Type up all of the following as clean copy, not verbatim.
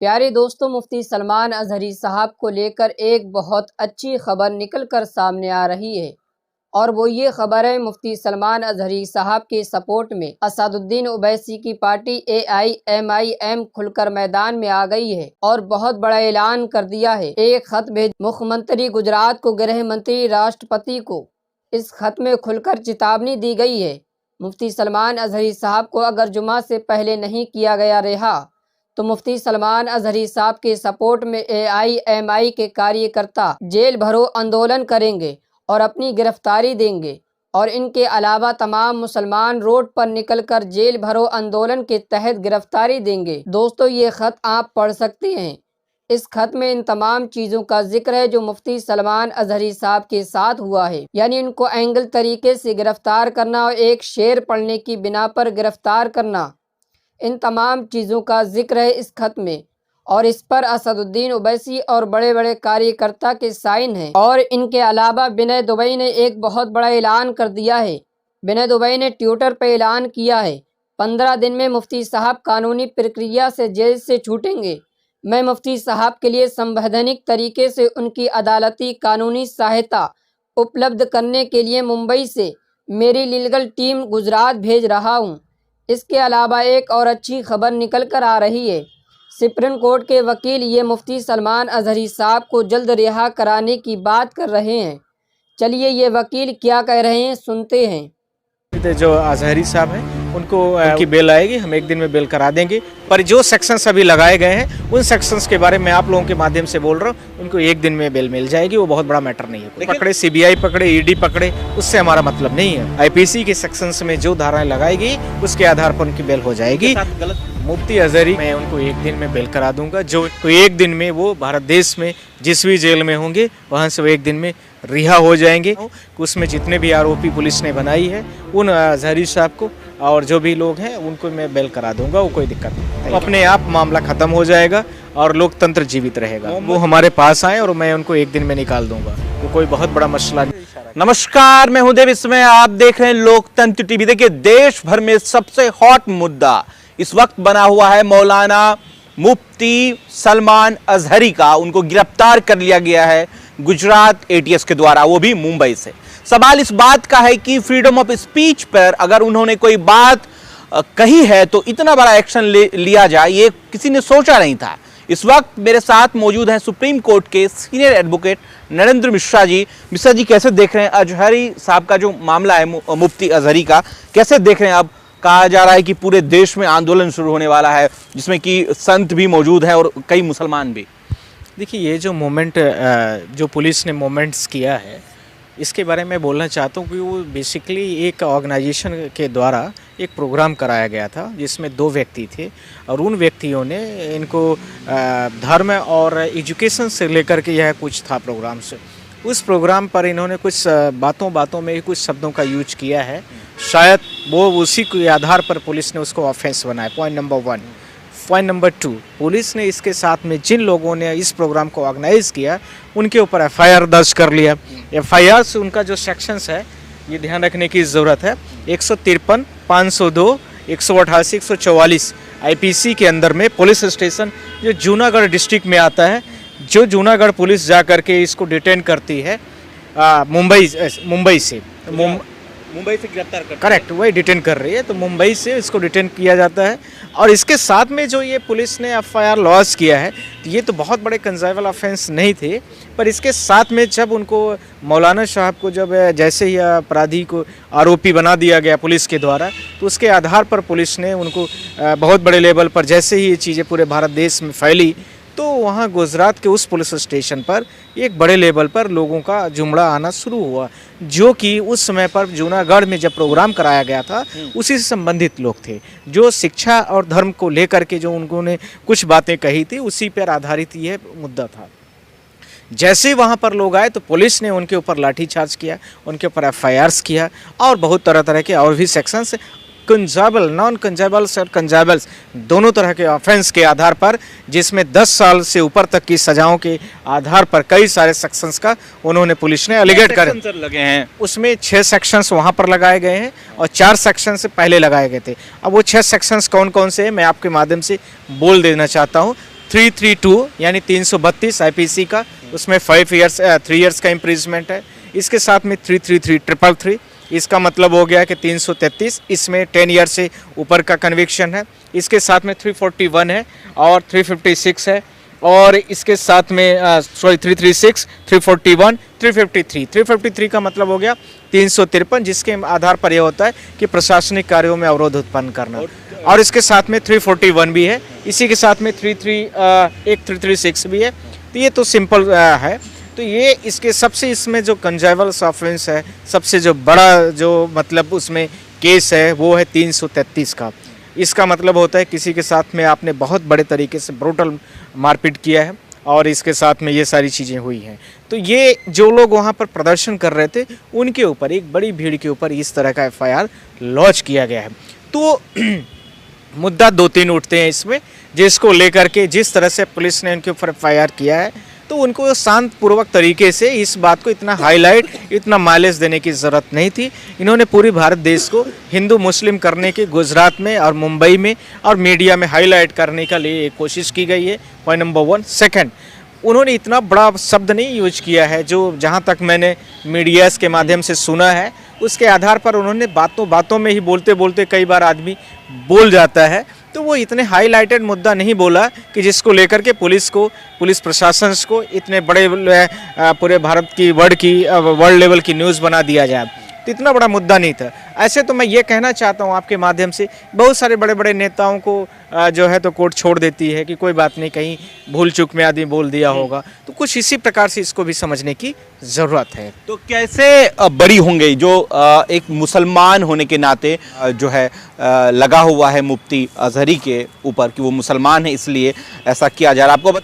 प्यारे दोस्तों, मुफ्ती सलमान अजहरी साहब को लेकर एक बहुत अच्छी खबर निकल कर सामने आ रही है और वो ये खबर है मुफ्ती सलमान अजहरी साहब के सपोर्ट में असदुद्दीन ओवैसी की पार्टी AIMIM खुलकर मैदान में आ गई है और बहुत बड़ा ऐलान कर दिया है। एक खत भेज मुख्यमंत्री गुजरात को, गृह मंत्री, राष्ट्रपति को। इस खत में खुलकर चेतावनी दी गई है मुफ्ती सलमान अजहरी साहब को अगर जुमा से पहले नहीं किया गया रिहा तो मुफ्ती सलमान अजहरी साहब के सपोर्ट में AIMI के कार्यकर्ता जेल भरो आंदोलन करेंगे और अपनी गिरफ्तारी देंगे और इनके अलावा तमाम मुसलमान रोड पर निकलकर जेल भरो आंदोलन के तहत गिरफ्तारी देंगे। दोस्तों, ये खत आप पढ़ सकते हैं। इस खत में इन तमाम चीज़ों का जिक्र है जो मुफ्ती सलमान अजहरी साहब के साथ हुआ है, यानी इनको एंगल तरीके से गिरफ्तार करना और एक शेर पढ़ने की बिना पर गिरफ्तार करना, इन तमाम चीज़ों का जिक्र है इस खत में। और इस पर असदुद्दीन ओवैसी और बड़े बड़े कार्यकर्ता के साइन हैं। और इनके अलावा विनय दुबई ने एक बहुत बड़ा ऐलान कर दिया है। विनय दुबई ने ट्विटर पर ऐलान किया है, 15 दिन में मुफ्ती साहब कानूनी प्रक्रिया से जेल से छूटेंगे। मैं मुफ्ती साहब के लिए संवैधानिक तरीके से उनकी अदालती कानूनी सहायता उपलब्ध करने के लिए मुंबई से मेरी लीगल टीम गुजरात भेज रहा हूँ। इसके अलावा एक और अच्छी खबर निकल कर आ रही है। सुप्रीम कोर्ट के वकील ये मुफ्ती सलमान अजहरी साहब को जल्द रिहा कराने की बात कर रहे हैं। चलिए ये वकील क्या कह रहे हैं, सुनते हैं। जो अजहरी साहब हैं उनको उनकी बेल आएगी, हम एक दिन में बेल करा देंगे। पर जो सेक्शंस अभी लगाए गए हैं उन सेक्शंस के बारे में आप लोगों के माध्यम से बोल रहा हूँ, उनको एक दिन में बेल मिल जाएगी। वो बहुत बड़ा मैटर नहीं है। पकड़े CBI पकड़े, ED पकड़े, उससे हमारा मतलब नहीं है। IPC के सेक्शंस में जो धाराएं लगाई गई उसके आधार पर उनकी बेल हो जाएगी। मुफ्ती अजहरी मैं उनको एक दिन में बेल करा दूंगा। जो एक दिन में वो भारत देश में जिस भी जेल में होंगे वहाँ से वो एक दिन में रिहा हो जाएंगे। उसमें जितने भी आरोपी पुलिस ने बनाई है उन अजहरी साहब को और जो भी लोग हैं उनको मैं बेल करा दूंगा। वो कोई दिक्कत नहीं, अपने आप मामला खत्म हो जाएगा और लोकतंत्र जीवित रहेगा। वो हमारे पास आए और मैं उनको एक दिन में निकाल दूंगा। वो कोई बहुत बड़ा मसला नहीं। नमस्कार, मैं हूं देव, इसमें आप देख रहे हैं लोकतंत्र टीवी। देखिए, देश भर में सबसे हॉट मुद्दा इस वक्त बना हुआ है मौलाना मुफ्ती सलमान अजहरी का। उनको गिरफ्तार कर लिया गया है गुजरात ATS के द्वारा, वो भी मुंबई से। सवाल इस बात का है कि फ्रीडम ऑफ स्पीच पर अगर उन्होंने कोई बात कही है तो इतना बड़ा एक्शन लिया जाए, ये किसी ने सोचा नहीं था। इस वक्त मेरे साथ मौजूद हैं सुप्रीम कोर्ट के सीनियर एडवोकेट नरेंद्र मिश्रा जी। मिश्रा जी, कैसे देख रहे हैं अजहरी साहब का जो मामला है मुफ्ती अजहरी का, कैसे देख रहे हैं? अब कहा जा रहा है कि पूरे देश में आंदोलन शुरू होने वाला है जिसमें कि संत भी मौजूद हैं और कई मुसलमान भी। देखिए, ये जो मोमेंट जो पुलिस ने मोमेंट्स किया है इसके बारे में बोलना चाहता हूँ कि वो बेसिकली एक ऑर्गेनाइजेशन के द्वारा एक प्रोग्राम कराया गया था जिसमें 2 व्यक्ति थे और उन व्यक्तियों ने इनको धर्म और एजुकेशन से लेकर के यह कुछ था प्रोग्राम से। उस प्रोग्राम पर इन्होंने कुछ बातों में कुछ शब्दों का यूज किया है। शायद वो उसी के आधार पर पुलिस ने उसको ऑफेंस बनाया। Point number 1। Point number 2, police ने इसके साथ में जिन लोगों ने इस प्रोग्राम को ऑर्गेनाइज किया उनके ऊपर FIR दर्ज कर लिया। FIR से उनका जो सेक्शंस है ये ध्यान रखने की ज़रूरत है। 153, 502, 188, 144 IPC के अंदर में पुलिस स्टेशन जो जूनागढ़ डिस्ट्रिक्ट में आता है, जो जूनागढ़ पुलिस जा करके इसको डिटेन करती है मुंबई से गिरफ्तार कर, करेक्ट, वही डिटेन कर रही है। तो मुंबई से इसको डिटेन किया जाता है और इसके साथ में जो ये पुलिस ने FIR लॉन्च किया है ये तो बहुत बड़े कंजाइबल ऑफेंस नहीं थे, पर इसके साथ में जब उनको मौलाना साहब को जब जैसे ही अपराधी को आरोपी बना दिया गया पुलिस के द्वारा, तो उसके आधार पर पुलिस ने उनको बहुत बड़े लेवल पर जैसे ही ये चीज़ें पूरे भारत देश में फैली तो वहाँ गुजरात के उस पुलिस स्टेशन पर एक बड़े लेवल पर लोगों का जुमड़ा आना शुरू हुआ, जो कि उस समय पर जूनागढ़ में जब प्रोग्राम कराया गया था उसी से संबंधित लोग थे। जो शिक्षा और धर्म को लेकर के जो उन्होंने कुछ बातें कही थी उसी पर आधारित यह मुद्दा था। जैसे वहाँ पर लोग आए तो पुलिस ने उनके ऊपर लाठीचार्ज किया, उनके ऊपर FIRs किया और बहुत तरह के और भी सेक्शंस कंजाबल, नॉन कंजाबल्स और कंजाबल्स दोनों तरह के ऑफेंस के आधार पर, जिसमें 10 साल से ऊपर तक की सजाओं के आधार पर कई सारे सेक्शंस का उन्होंने पुलिस ने एलिगेट करे लगे हैं। उसमें 6 सेक्शंस वहां पर लगाए गए हैं और 4 सेक्शन से पहले लगाए गए थे। अब वो 6 सेक्शंस कौन कौन से हैं मैं आपके माध्यम से बोल देना चाहता हूँ 332 यानी 332 आईपीसी का, उसमें 3 इयर्स का इम्प्रिजमेंट है। इसके साथ में 333 इसका मतलब हो गया कि 333, इसमें 10 ईयर से ऊपर का कन्विक्शन है। इसके साथ में 341 है और 356 है, और इसके साथ में 336, 341, 353 का मतलब हो गया 353, जिसके आधार पर यह होता है कि प्रशासनिक कार्यों में अवरोध उत्पन्न करना। और इसके साथ में 341 भी है, इसी के साथ में 336 भी है। तो ये तो सिंपल है। तो ये इसके सबसे इसमें जो कंजाइवल्स ऑफेंस है, सबसे जो बड़ा जो मतलब उसमें केस है वो है 333 का। इसका मतलब होता है किसी के साथ में आपने बहुत बड़े तरीके से ब्रूटल मारपीट किया है और इसके साथ में ये सारी चीज़ें हुई हैं। तो ये जो लोग वहाँ पर प्रदर्शन कर रहे थे उनके ऊपर, एक बड़ी भीड़ के ऊपर इस तरह का एफआईआर लॉन्च किया गया है। तो मुद्दा 2-3 उठते हैं इसमें, जिसको लेकर के जिस तरह से पुलिस ने उनके ऊपर एफआईआर किया है, तो उनको शांतपूर्वक तरीके से इस बात को इतना हाईलाइट, इतना माइलेज देने की ज़रूरत नहीं थी। इन्होंने पूरी भारत देश को हिंदू मुस्लिम करने की गुजरात में और मुंबई में और मीडिया में हाईलाइट करने के लिए कोशिश की गई है, पॉइंट नंबर 1। सेकंड, उन्होंने इतना बड़ा शब्द नहीं यूज किया है, जो जहाँ तक मैंने मीडियाज़ के माध्यम से सुना है उसके आधार पर उन्होंने बातों में ही बोलते बोलते कई बार आदमी बोल जाता है। तो वो इतने हाईलाइटेड मुद्दा नहीं बोला कि जिसको लेकर के पुलिस प्रशासन को इतने बड़े पूरे भारत की वर्ल्ड लेवल की न्यूज़ बना दिया जाए। तो इतना बड़ा मुद्दा नहीं था। ऐसे तो मैं ये कहना चाहता हूँ आपके माध्यम से, बहुत सारे बड़े बड़े नेताओं को जो है तो कोर्ट छोड़ देती है कि कोई बात नहीं, कहीं भूल चूक में आदमी बोल दिया होगा। तो कुछ इसी प्रकार से इसको भी समझने की ज़रूरत है। तो कैसे बरी होंगे जो एक मुसलमान होने के नाते जो है लगा हुआ है मुफ्ती अजहरी के ऊपर कि वो मुसलमान है इसलिए ऐसा किया जा रहा है? आपको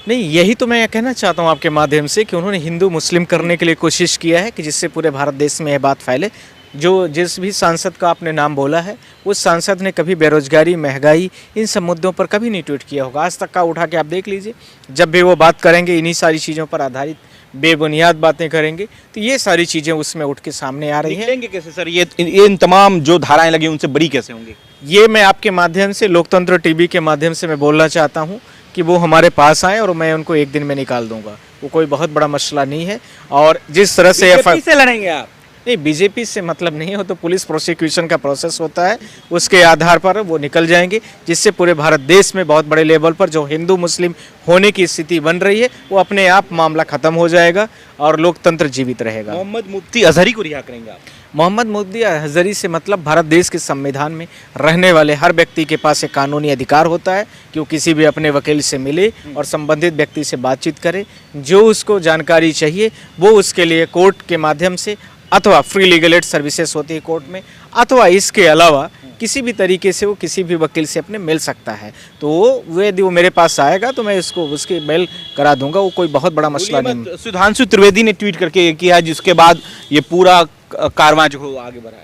नहीं, यही तो मैं कहना चाहता हूँ आपके माध्यम से कि उन्होंने हिंदू मुस्लिम करने के लिए कोशिश किया है कि जिससे पूरे भारत देश में यह बात फैले। जिस भी सांसद का आपने नाम बोला है, उस सांसद ने कभी बेरोजगारी, महंगाई, इन सब मुद्दों पर कभी नहीं ट्वीट किया होगा। आज तक का उठा के आप देख लीजिए, जब भी वो बात करेंगे इन्हीं सारी चीज़ों पर आधारित बेबुनियाद बातें करेंगे, तो ये सारी चीज़ें उसमें उठ के सामने आ रही हैं। कैसे सर ये इन तमाम जो धाराएं लगी उनसे बरी कैसे होंगी? ये मैं आपके माध्यम से, लोकतंत्र टीवी के माध्यम से मैं बोलना चाहता हूँ कि वो हमारे पास आए और मैं उनको एक दिन में निकाल दूंगा। वो कोई बहुत बड़ा मसला नहीं है। और जिस तरह से बीजेपी से लड़ेंगे आप? नहीं, बीजेपी से मतलब नहीं हो, तो पुलिस प्रोसिक्यूशन का प्रोसेस होता है, उसके आधार पर वो निकल जाएंगे, जिससे पूरे भारत देश में बहुत बड़े लेवल पर जो हिंदू मुस्लिम होने की स्थिति बन रही है वो अपने आप मामला खत्म हो जाएगा और लोकतंत्र जीवित रहेगा। मोहम्मद मुफ्ती अजहरी को रिहा करेंगे आप? मोहम्मद मुफ्ती अजहरी से मतलब भारत देश के संविधान में रहने वाले हर व्यक्ति के पास एक कानूनी अधिकार होता है कि वो किसी भी अपने वकील से मिले और संबंधित व्यक्ति से बातचीत करे। जो उसको जानकारी चाहिए वो उसके लिए कोर्ट के माध्यम से, अथवा फ्री लीगल एड सर्विसेज होती है कोर्ट में, अथवा इसके अलावा किसी भी तरीके से वो किसी भी वकील से अपने मिल सकता है। तो वो यदि वो मेरे पास आएगा तो मैं उसको उसकी मेल करा दूंगा। वो कोई बहुत बड़ा मसला नहीं। सुधांशु त्रिवेदी ने ट्वीट करके किया, जिसके बाद ये पूरा कारवां जो हो आगे बढ़ा है।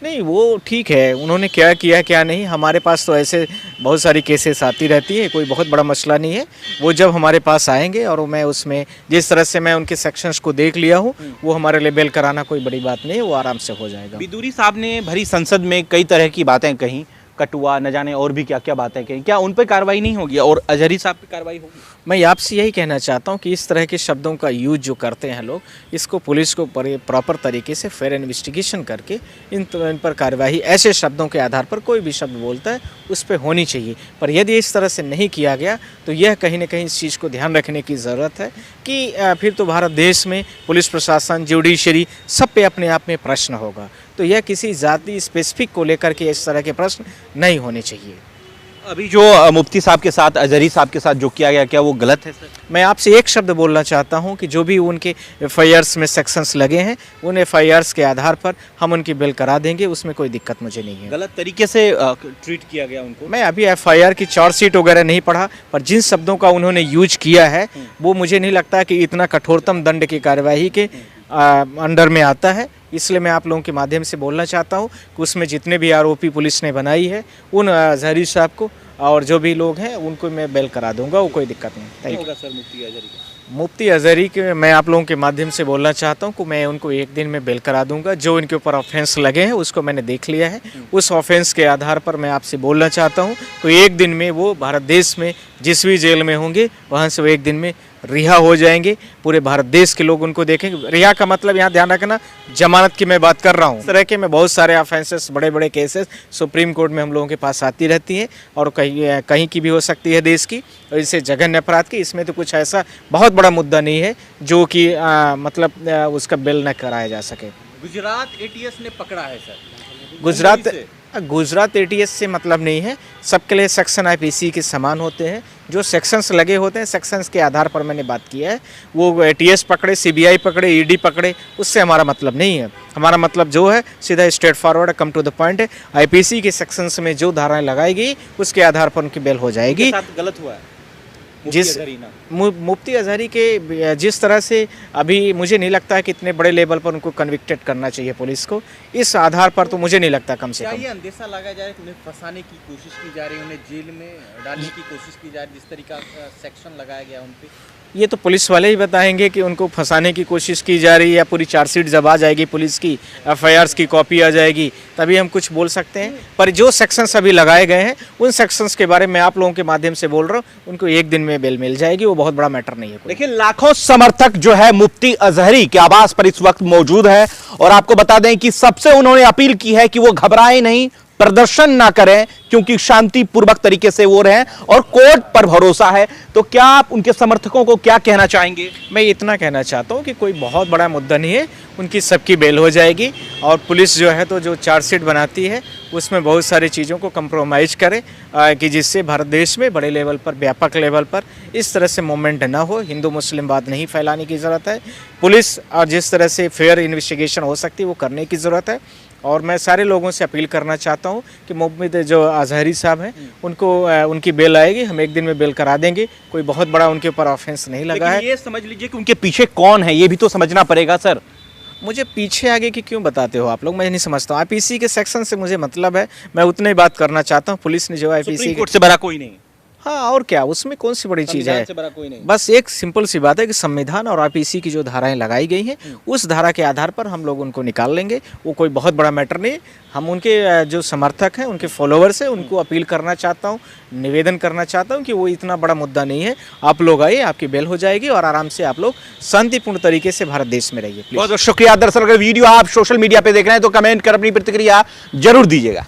नहीं, वो ठीक है, उन्होंने क्या किया क्या नहीं, हमारे पास तो ऐसे बहुत सारी केसेस आती रहती है, कोई बहुत बड़ा मसला नहीं है। वो जब हमारे पास आएंगे और मैं उसमें जिस तरह से मैं उनके सेक्शंस को देख लिया हूँ, वो हमारे लिए बेल कराना कोई बड़ी बात नहीं है, वो आराम से हो जाएगा। बिदुरी साहब ने भरी संसद में कई तरह की बातें कहीं, कटुआ न जाने और भी क्या क्या बातें कहीं, क्या उन पर कार्रवाई नहीं होगी और अजहरी साहब पे कार्रवाई होगी? मैं आपसे यही कहना चाहता हूं कि इस तरह के शब्दों का यूज जो करते हैं लोग, इसको पुलिस को प्रॉपर तरीके से फेयर इन्वेस्टिगेशन करके इन पर कार्रवाई, ऐसे शब्दों के आधार पर कोई भी शब्द बोलता है उस पर होनी चाहिए। पर यदि इस तरह से नहीं किया गया तो यह कहीं ना कहीं इस चीज़ को ध्यान रखने की ज़रूरत है कि फिर तो भारत देश में पुलिस प्रशासन, जुडिशरी, सब पे अपने आप में प्रश्न होगा। तो यह किसी जाति स्पेसिफिक को लेकर के इस तरह के प्रश्न नहीं होने चाहिए। अभी जो मुफ्ती साहब के साथ, अजहरी साहब के साथ जो किया गया, क्या वो गलत है सर? मैं आपसे एक शब्द बोलना चाहता हूं कि जो भी उनके एफआईआर्स में सेक्शंस लगे हैं, उन एफआईआर्स के आधार पर हम उनकी बिल करा देंगे, उसमें कोई दिक्कत मुझे नहीं है। गलत तरीके से ट्रीट किया गया उनको? मैं अभी एफआईआर की चार्जशीट वगैरह नहीं पढ़ा, पर जिन शब्दों का उन्होंने यूज किया है वो मुझे नहीं लगता कि इतना कठोरतम दंड की कार्यवाही के अंडर में आता है। इसलिए मैं आप लोगों के माध्यम से बोलना चाहता हूं कि उसमें जितने भी आरोपी पुलिस ने बनाई है, उन अजहरी साहब को और जो भी लोग हैं उनको मैं बेल करा दूंगा, वो कोई दिक्कत नहीं। होगा सर मुफ्ती अजहरी का? मुफ्ती अजहरी के मैं आप लोगों के माध्यम से बोलना चाहता हूं कि मैं उनको एक दिन में बेल करा दूंगा। जो इनके ऊपर ऑफेंस लगे हैं उसको मैंने देख लिया है। उस ऑफेंस के आधार पर मैं आपसे बोलना चाहता हूं कि एक दिन में वो भारत देश में जिस भी जेल में होंगे वहां से वो एक दिन में रिहा हो जाएंगे। पूरे भारत देश के लोग उनको देखेंगे। रिहा का मतलब यहाँ ध्यान रखना, जमानत की मैं बात कर रहा हूँ। इस तरह के में बहुत सारे ऑफेंसेस, बड़े बड़े केसेस सुप्रीम कोर्ट में हम लोगों के पास आती रहती हैं और कहीं की भी हो सकती है देश की, और इससे जघन्य अपराध की। इसमें तो कुछ ऐसा बहुत बड़ा मुद्दा नहीं है जो कि मतलब उसका बेल न कराया जा सके। गुजरात एटीएस ने पकड़ा है सर। गुजरात एटीएस से मतलब नहीं है। सबके लिए सेक्शन आईपीसी के समान होते हैं। जो सेक्शंस लगे होते हैं, सेक्शंस के आधार पर मैंने बात किया है। वो एटीएस पकड़े, सीबीआई पकड़े, ईडी पकड़े, उससे हमारा मतलब नहीं है। हमारा मतलब जो है सीधा straight forward, come to the point है। आईपीसी के सेक्शंस में जो धाराएं लगाई गई उसके आधार पर उनकी बेल हो जाएगी। गलत हुआ है जिस मुफ्ती अजहरी के जिस तरह से अभी मुझे नहीं लगता है कि इतने बड़े लेवल पर उनको कन्विक्टेड करना चाहिए पुलिस को। इस आधार पर तो मुझे नहीं लगता कम से कम। ये अंदेशा लगा जाए कि उन्हें फंसाने की कोशिश की जा रही है, उन्हें जेल में डालने की कोशिश की जा रही है, जिस तरीका का सेक्शन लगाया गया उन पे? ये तो पुलिस वाले ही बताएंगे कि उनको फंसाने की कोशिश की जा रही है, या पूरी चार्जशीट जब आ जाएगी पुलिस की, एफआईआर्स की कॉपी आ जाएगी, तभी हम कुछ बोल सकते हैं। पर जो सेक्शंस अभी लगाए गए हैं उन सेक्शंस के बारे में आप लोगों के माध्यम से बोल रहा हूँ, उनको एक दिन में बेल मिल जाएगी। वो बहुत बड़ा मैटर नहीं है। देखिए, लाखों समर्थक जो है मुफ्ती अजहरी के आवास पर इस वक्त मौजूद है और आपको बता दें कि सबसे उन्होंने अपील की है कि वो घबराएं नहीं, प्रदर्शन ना करें, क्योंकि शांतिपूर्वक तरीके से वो रहें और कोर्ट पर भरोसा है। तो क्या आप उनके समर्थकों को क्या कहना चाहेंगे? मैं इतना कहना चाहता हूं कि कोई बहुत बड़ा मुद्दा नहीं है, उनकी सबकी बेल हो जाएगी। और पुलिस जो है तो जो चार्जशीट बनाती है उसमें बहुत सारी चीज़ों को कंप्रोमाइज़ करे कि जिससे भारत देश में बड़े लेवल पर, व्यापक लेवल पर इस तरह से मूवमेंट ना हो। हिंदू मुस्लिम बात नहीं फैलाने की ज़रूरत है। पुलिस और जिस तरह से फेयर इन्वेस्टिगेशन हो सकती है वो करने की ज़रूरत है। और मैं सारे लोगों से अपील करना चाहता हूं कि मुफ्ती जो अजहरी साहब हैं उनको उनकी बेल आएगी, हम एक दिन में बेल करा देंगे। कोई बहुत बड़ा उनके ऊपर ऑफेंस नहीं लगा है। ये समझ लीजिए कि उनके पीछे कौन है ये भी तो समझना पड़ेगा सर। मुझे पीछे आगे की क्यों बताते हो आप लोग, मैं नहीं समझता हूँ। आईपीसी के सेक्शन से मुझे मतलब है, मैं उतने ही बात करना चाहता हूँ। पुलिस ने जो आईपीसी कोर्ट से बड़ा कोई नहीं। हाँ, और क्या, उसमें कौन सी बड़ी चीज़ है? कोई नहीं। बस एक सिंपल सी बात है कि संविधान और आईपीसी की जो धाराएं लगाई गई हैं उस धारा के आधार पर हम लोग उनको निकाल लेंगे। वो कोई बहुत बड़ा मैटर नहीं। हम उनके जो समर्थक हैं, उनके फॉलोअर्स हैं, उनको अपील करना चाहता हूँ, निवेदन करना चाहता हूँ कि वो इतना बड़ा मुद्दा नहीं है। आप लोग आइए, आपकी बेल हो जाएगी और आराम से आप लोग शांतिपूर्ण तरीके से भारत देश में रहिए। बहुत बहुत शुक्रिया। दरअसल अगर वीडियो आप सोशल मीडिया पे देख रहे हैं तो कमेंट कर अपनी प्रतिक्रिया जरूर दीजिएगा।